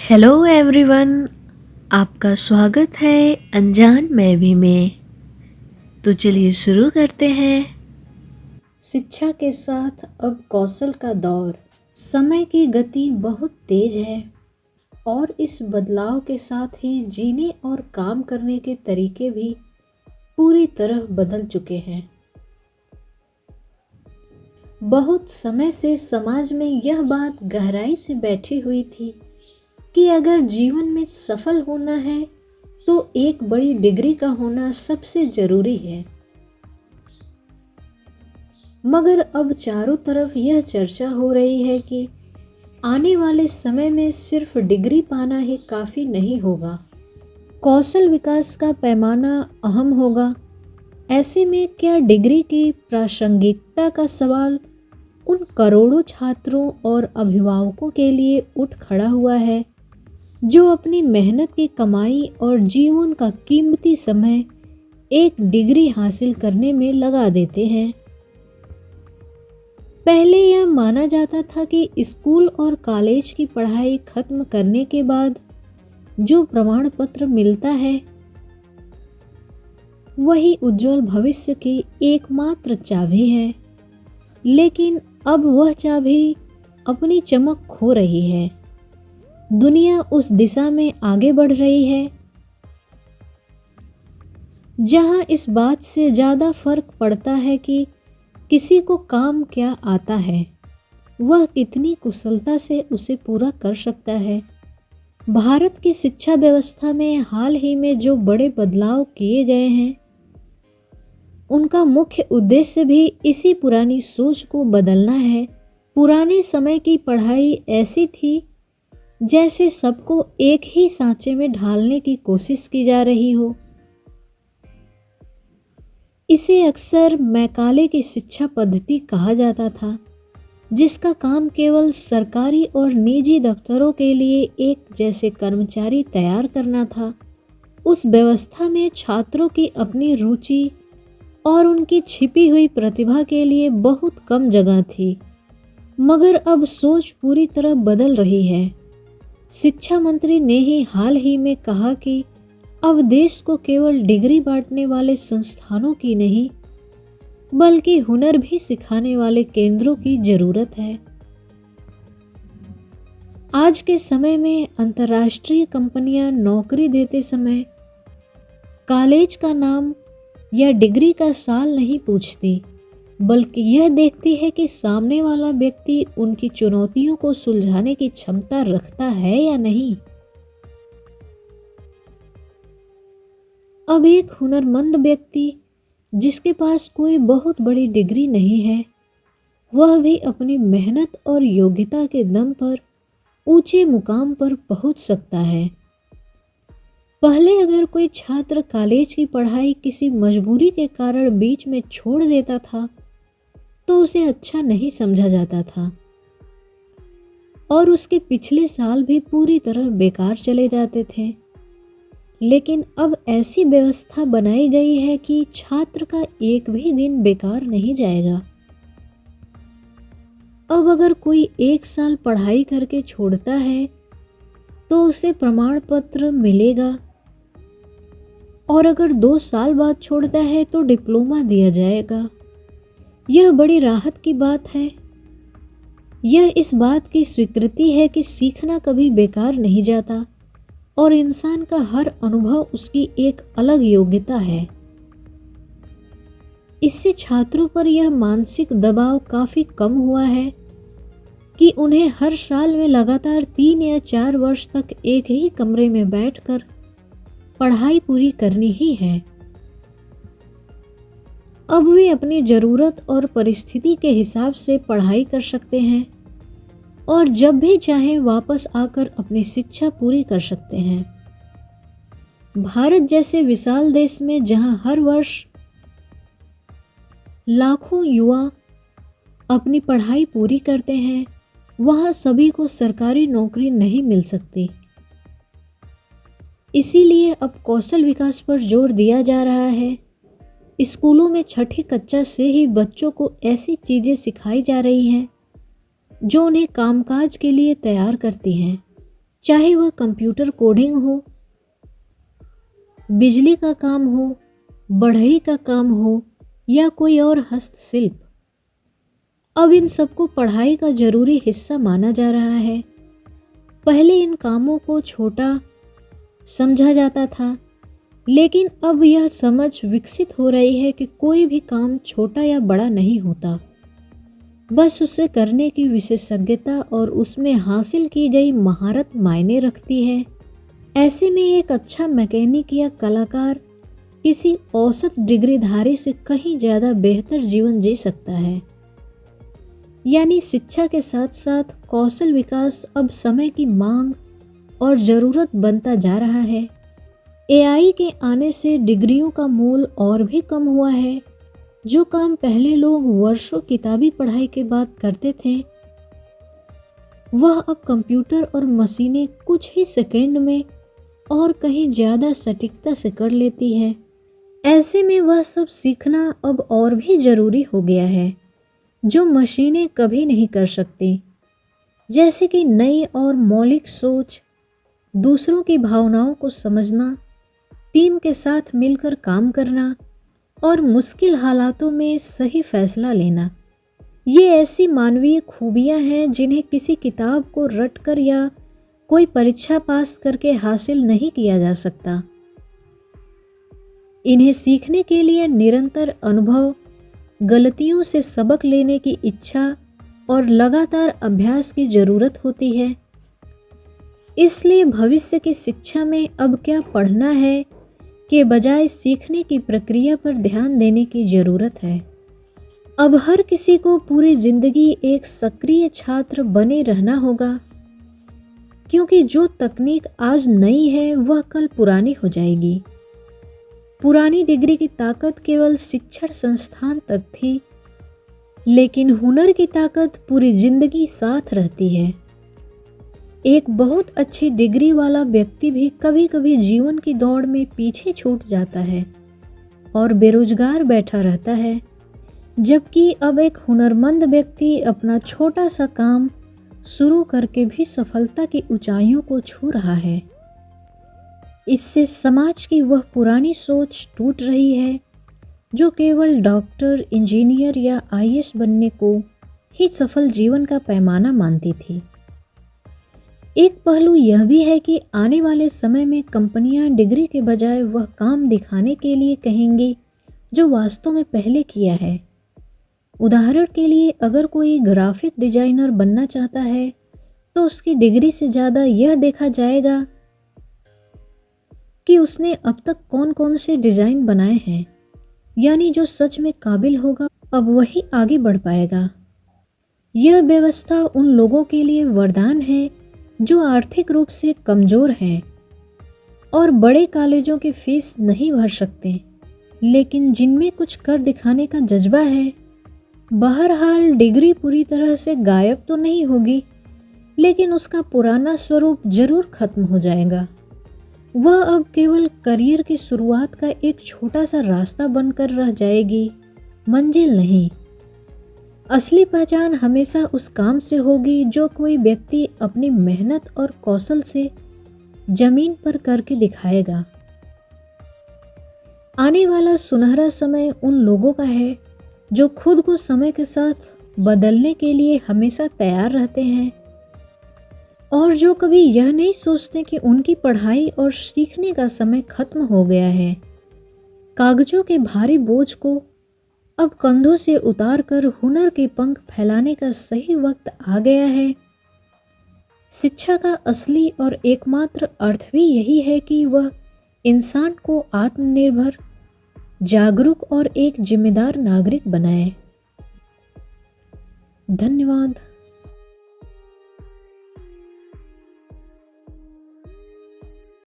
Hello everyone. आपका स्वागत है अनजान मैं भी में। तो चलिए शुरू करते हैं। शिक्षा के साथ अब कौशल का दौर। समय की गति बहुत तेज है और इस बदलाव के साथ ही जीने और काम करने के तरीके भी पूरी तरह बदल चुके हैं। बहुत समय से समाज में यह बात गहराई से बैठी हुई थी कि अगर जीवन में सफल होना है तो एक बड़ी डिग्री का होना सबसे जरूरी है। मगर अब चारों तरफ यह चर्चा हो रही है कि आने वाले समय में सिर्फ डिग्री पाना ही काफ़ी नहीं होगा, कौशल विकास का पैमाना अहम होगा। ऐसे में क्या डिग्री की प्रासंगिकता का सवाल उन करोड़ों छात्रों और अभिभावकों के लिए उठ खड़ा हुआ है जो अपनी मेहनत की कमाई और जीवन का कीमती समय एक डिग्री हासिल करने में लगा देते हैं। पहले यह माना जाता था कि स्कूल और कॉलेज की पढ़ाई खत्म करने के बाद जो प्रमाण पत्र मिलता है वही उज्जवल भविष्य की एकमात्र चाबी है, लेकिन अब वह चाबी अपनी चमक खो रही है। दुनिया उस दिशा में आगे बढ़ रही है जहां इस बात से ज़्यादा फर्क पड़ता है कि किसी को काम क्या आता है, वह कितनी कुशलता से उसे पूरा कर सकता है। भारत की शिक्षा व्यवस्था में हाल ही में जो बड़े बदलाव किए गए हैं उनका मुख्य उद्देश्य भी इसी पुरानी सोच को बदलना है। पुराने समय की पढ़ाई ऐसी थी जैसे सबको एक ही सांचे में ढालने की कोशिश की जा रही हो। इसे अक्सर मैकाले की शिक्षा पद्धति कहा जाता था, जिसका काम केवल सरकारी और निजी दफ्तरों के लिए एक जैसे कर्मचारी तैयार करना था। उस व्यवस्था में छात्रों की अपनी रुचि और उनकी छिपी हुई प्रतिभा के लिए बहुत कम जगह थी। मगर अब सोच पूरी तरह बदल रही है। शिक्षा मंत्री ने ही हाल ही में कहा कि अब देश को केवल डिग्री बांटने वाले संस्थानों की नहीं बल्कि हुनर भी सिखाने वाले केंद्रों की जरूरत है। आज के समय में अंतर्राष्ट्रीय कंपनियां नौकरी देते समय कॉलेज का नाम या डिग्री का साल नहीं पूछती, बल्कि यह देखती है कि सामने वाला व्यक्ति उनकी चुनौतियों को सुलझाने की क्षमता रखता है या नहीं। अब एक हुनरमंद व्यक्ति जिसके पास कोई बहुत बड़ी डिग्री नहीं है, वह भी अपनी मेहनत और योग्यता के दम पर ऊंचे मुकाम पर पहुंच सकता है। पहले अगर कोई छात्र कॉलेज की पढ़ाई किसी मजबूरी के कारण बीच में छोड़ देता था तो उसे अच्छा नहीं समझा जाता था और उसके पिछले साल भी पूरी तरह बेकार चले जाते थे। लेकिन अब ऐसी व्यवस्था बनाई गई है कि छात्र का एक भी दिन बेकार नहीं जाएगा। अब अगर कोई एक साल पढ़ाई करके छोड़ता है तो उसे प्रमाण पत्र मिलेगा और अगर 2 साल बाद छोड़ता है तो डिप्लोमा दिया जाएगा। यह बड़ी राहत की बात है। यह इस बात की स्वीकृति है कि सीखना कभी बेकार नहीं जाता और इंसान का हर अनुभव उसकी एक अलग योग्यता है। इससे छात्रों पर यह मानसिक दबाव काफ़ी कम हुआ है कि उन्हें हर साल में लगातार 3 या 4 वर्ष तक एक ही कमरे में बैठकर पढ़ाई पूरी करनी ही है। अब वे अपनी ज़रूरत और परिस्थिति के हिसाब से पढ़ाई कर सकते हैं और जब भी चाहें वापस आकर अपनी शिक्षा पूरी कर सकते हैं। भारत जैसे विशाल देश में जहां हर वर्ष लाखों युवा अपनी पढ़ाई पूरी करते हैं, वहां सभी को सरकारी नौकरी नहीं मिल सकती। इसीलिए अब कौशल विकास पर जोर दिया जा रहा है। स्कूलों में छठी कक्षा से ही बच्चों को ऐसी चीज़ें सिखाई जा रही हैं जो उन्हें कामकाज के लिए तैयार करती हैं। चाहे वह कंप्यूटर कोडिंग हो, बिजली का काम हो, बढ़ई का काम हो या कोई और हस्तशिल्प। अब इन सबको पढ़ाई का जरूरी हिस्सा माना जा रहा है। पहले इन कामों को छोटा समझा जाता था, लेकिन अब यह समझ विकसित हो रही है कि कोई भी काम छोटा या बड़ा नहीं होता, बस उसे करने की विशेषज्ञता और उसमें हासिल की गई महारत मायने रखती है। ऐसे में एक अच्छा मैकेनिक या कलाकार किसी औसत डिग्रीधारी से कहीं ज़्यादा बेहतर जीवन जी सकता है। यानी शिक्षा के साथ साथ कौशल विकास अब समय की मांग और ज़रूरत बनता जा रहा है। एआई के आने से डिग्रियों का मूल और भी कम हुआ है। जो काम पहले लोग वर्षों किताबी पढ़ाई के बाद करते थे, वह अब कंप्यूटर और मशीनें कुछ ही सेकंड में और कहीं ज़्यादा सटीकता से कर लेती है। ऐसे में वह सब सीखना अब और भी ज़रूरी हो गया है, जो मशीनें कभी नहीं कर सकती, जैसे कि नई और मौलिक सोच, दूसरों की भावनाओं को समझना, टीम के साथ मिलकर काम करना और मुश्किल हालातों में सही फैसला लेना। ये ऐसी मानवीय खूबियां हैं जिन्हें किसी किताब को रटकर या कोई परीक्षा पास करके हासिल नहीं किया जा सकता। इन्हें सीखने के लिए निरंतर अनुभव, गलतियों से सबक लेने की इच्छा और लगातार अभ्यास की जरूरत होती है। इसलिए भविष्य की शिक्षा में अब क्या पढ़ना है के बजाय सीखने की प्रक्रिया पर ध्यान देने की जरूरत है। अब हर किसी को पूरी जिंदगी एक सक्रिय छात्र बने रहना होगा, क्योंकि जो तकनीक आज नई है वह कल पुरानी हो जाएगी। पुरानी डिग्री की ताकत केवल शिक्षण संस्थान तक थी, लेकिन हुनर की ताकत पूरी जिंदगी साथ रहती है। एक बहुत अच्छी डिग्री वाला व्यक्ति भी कभी कभी जीवन की दौड़ में पीछे छूट जाता है और बेरोजगार बैठा रहता है, जबकि अब एक हुनरमंद व्यक्ति अपना छोटा सा काम शुरू करके भी सफलता की ऊंचाइयों को छू रहा है। इससे समाज की वह पुरानी सोच टूट रही है जो केवल डॉक्टर, इंजीनियर या आईएएस बनने को ही सफल जीवन का पैमाना मानती थी। एक पहलू यह भी है कि आने वाले समय में कंपनियां डिग्री के बजाय वह काम दिखाने के लिए कहेंगी जो वास्तव में पहले किया है। उदाहरण के लिए, अगर कोई ग्राफिक डिजाइनर बनना चाहता है तो उसकी डिग्री से ज़्यादा यह देखा जाएगा कि उसने अब तक कौन कौन से डिज़ाइन बनाए हैं। यानी जो सच में काबिल होगा अब वही आगे बढ़ पाएगा। यह व्यवस्था उन लोगों के लिए वरदान है जो आर्थिक रूप से कमज़ोर हैं और बड़े कॉलेजों की फीस नहीं भर सकते, लेकिन जिनमें कुछ कर दिखाने का जज्बा है। बहरहाल डिग्री पूरी तरह से गायब तो नहीं होगी, लेकिन उसका पुराना स्वरूप जरूर खत्म हो जाएगा। वह अब केवल करियर की शुरुआत का एक छोटा सा रास्ता बनकर रह जाएगी, मंजिल नहीं। असली पहचान हमेशा उस काम से होगी जो कोई व्यक्ति अपनी मेहनत और कौशल से जमीन पर करके दिखाएगा। आने वाला सुनहरा समय उन लोगों का है जो खुद को समय के साथ बदलने के लिए हमेशा तैयार रहते हैं और जो कभी यह नहीं सोचते कि उनकी पढ़ाई और सीखने का समय खत्म हो गया है। कागजों के भारी बोझ को अब कंधों से उतारकर हुनर के पंख फैलाने का सही वक्त आ गया है। शिक्षा का असली और एकमात्र अर्थ भी यही है कि वह इंसान को आत्मनिर्भर, जागरूक और एक जिम्मेदार नागरिक बनाए। धन्यवाद।